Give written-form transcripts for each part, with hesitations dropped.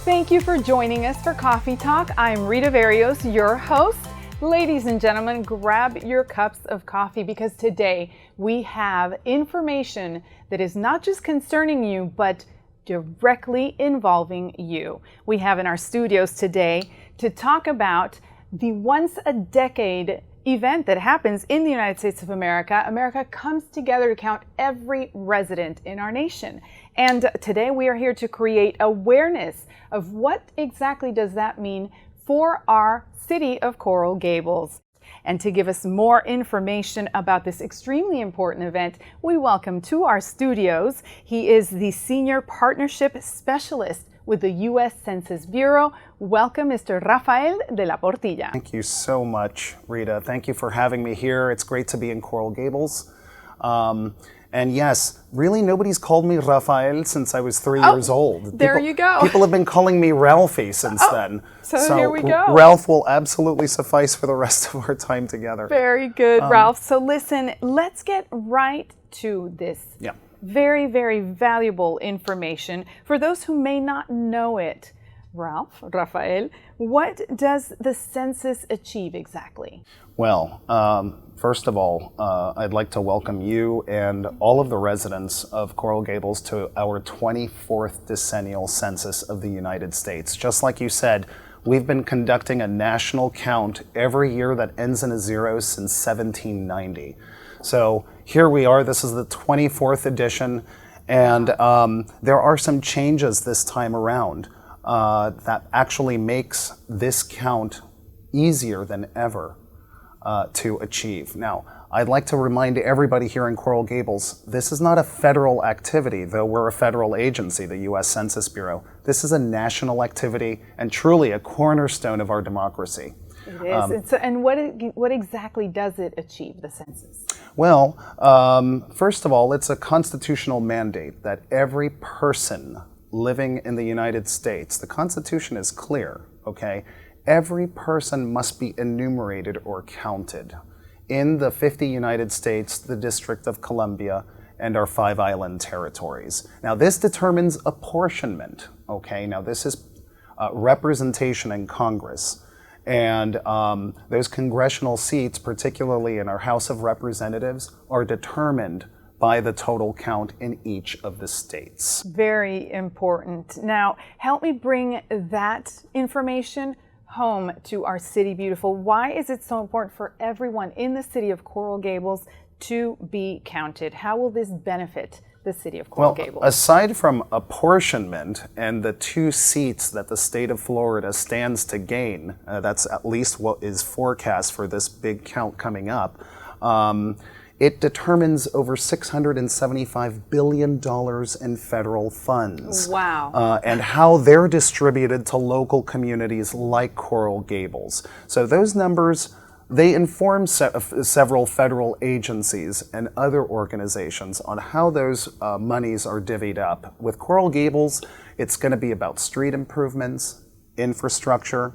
Thank you for joining us for Coffee Talk. I'm Rita Barrios, your host. Ladies and gentlemen, grab your cups of coffee because today we have information that is not just concerning you, but directly involving you. We have in our studios today to talk about the once-a-decade event that happens in the United States of America. America comes together to count every resident in our nation. And today we are here to create awareness of what exactly does that mean for our city of Coral Gables. And to give us more information about this extremely important event, we welcome to our studios, he is the Senior Partnership Specialist with the US Census Bureau. Welcome, Mr. Rafael De La Portilla. Thank you so much, Rita. Thank you for having me here. It's great to be in Coral Gables. And yes, really nobody's called me Rafael since I was 3 years old. There you go. People have been calling me Ralphie since then. So here we go. Ralph will absolutely suffice for the rest of our time together. Very good, Ralph. So listen, let's get right to this. Yeah. Very, very valuable information for those who may not know it. Rafael, what does the census achieve exactly? Well, first of all, I'd like to welcome you and all of the residents of Coral Gables to our 24th decennial census of the United States. Just like you said, we've been conducting a national count every year that ends in a zero since 1790. So here we are, this is the 24th edition, and there are some changes this time around that actually makes this count easier than ever to achieve. Now, I'd like to remind everybody here in Coral Gables, this is not a federal activity, though we're a federal agency, the US Census Bureau. This is a national activity and truly a cornerstone of our democracy. It is. And what exactly does it achieve, the census? Well, first of all, it's a constitutional mandate that every person living in the United States, the Constitution is clear, okay? Every person must be enumerated or counted in the 50 United States, the District of Columbia, and our 5 island territories. Now, this determines apportionment, okay? Now, this is representation in Congress. And those congressional seats, particularly in our House of Representatives, are determined by the total count in each of the states. Very important. Now, help me bring that information home to our city beautiful. Why is it so important for everyone in the city of Coral Gables to be counted? How will this benefit the city of Coral Gables? Aside from apportionment and the 2 seats that the state of Florida stands to gain, that's at least what is forecast for this big count coming up, it determines over $675 billion in federal funds. Wow. And how they're distributed to local communities like Coral Gables. So those numbers, they inform several federal agencies and other organizations on how those monies are divvied up. With Coral Gables, it's going to be about street improvements, infrastructure,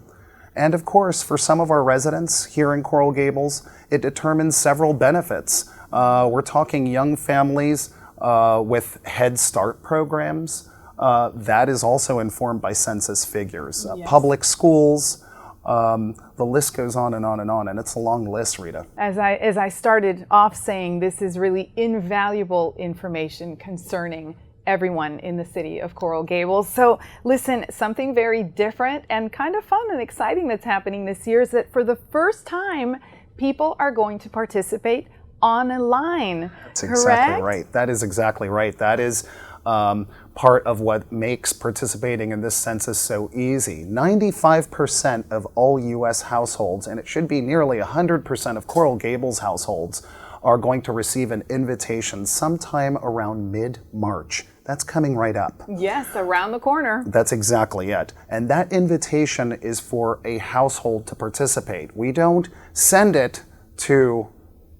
and of course, for some of our residents here in Coral Gables, it determines several benefits. We're talking young families with Head Start programs. That is also informed by census figures. Yes. Public schools, the list goes on and on and on, and it's a long list, Rita. As I started off saying, this is really invaluable information concerning everyone in the city of Coral Gables. So listen, something very different and kind of fun and exciting that's happening this year is that for the first time, people are going to participate online. That's exactly right. That is exactly right. That is part of what makes participating in this census so easy. 95% of all U.S. households, and it should be nearly 100% of Coral Gables households, are going to receive an invitation sometime around mid-March. That's coming right up. Yes, around the corner. That's exactly it. And that invitation is for a household to participate. We don't send it to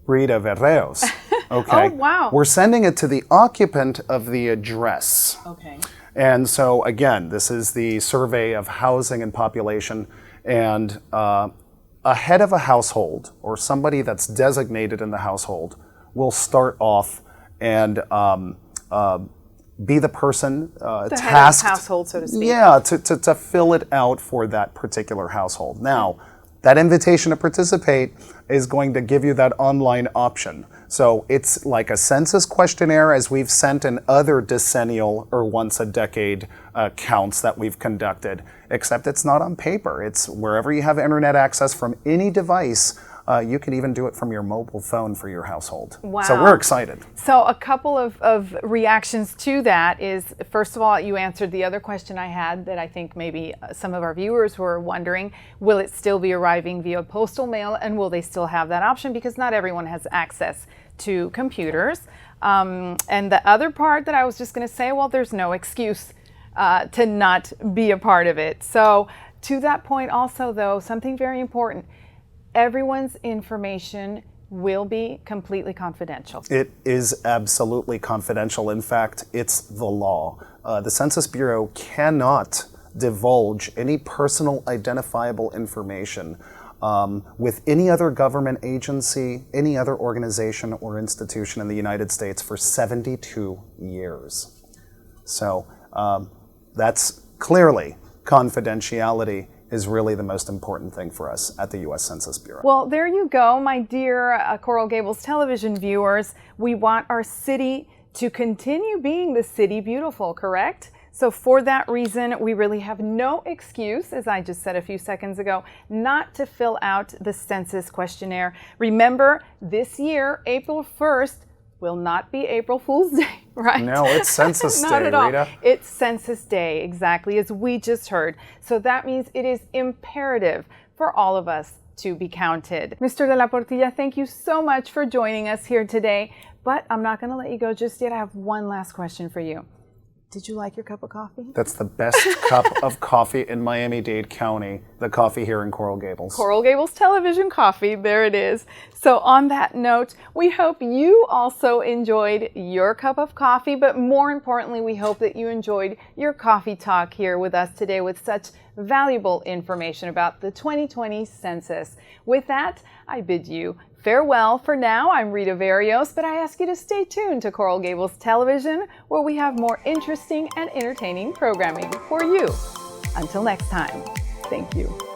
Rita Barrios. Okay. Oh, wow. We're sending it to the occupant of the address. Okay. And so, again, this is the survey of housing and population. And a head of a household, or somebody that's designated in the household, will start off and be the person The head of tasked, household, so to speak. yeah, to fill it out for that particular household. Now, that invitation to participate is going to give you that online option. So it's like a census questionnaire, as we've sent in other decennial or once a decade counts that we've conducted, except it's not on paper. It's wherever you have internet access from any device. You can even do it from your mobile phone for your household. Wow. So we're excited. So a couple of reactions to that is, first of all, you answered the other question I had that I think maybe some of our viewers were wondering, will it still be arriving via postal mail, and will they still have that option? Because not everyone has access to computers. And the other part that I was just going to say, well, there's no excuse to not be a part of it. So to that point also, though, something very important, everyone's information will be completely confidential. It is absolutely confidential. In fact, it's the law. The Census Bureau cannot divulge any personal identifiable information with any other government agency, any other organization or institution in the United States for 72 years. So that's clearly confidentiality is really the most important thing for us at the US Census Bureau. Well, there you go, my dear Coral Gables television viewers. We want our city to continue being the city beautiful, correct? So for that reason, we really have no excuse, as I just said a few seconds ago, not to fill out the census questionnaire. Remember, this year, April 1st, will not be April Fool's Day, right? No, it's Census Not Day, at all. Rita. It's Census Day, exactly, as we just heard. So that means it is imperative for all of us to be counted. Mr. De La Portilla, thank you so much for joining us here today, but I'm not going to let you go just yet. I have one last question for you. Did you like your cup of coffee? That's the best cup of coffee in Miami-Dade County, the coffee here in Coral Gables. Coral Gables television coffee, there it is. So on that note, we hope you also enjoyed your cup of coffee, but more importantly, we hope that you enjoyed your coffee talk here with us today with such valuable information about the 2020 census. With that, I bid you farewell for now. I'm Rita Varios, but I ask you to stay tuned to Coral Gables Television, where we have more interesting and entertaining programming for you. Until next time, thank you.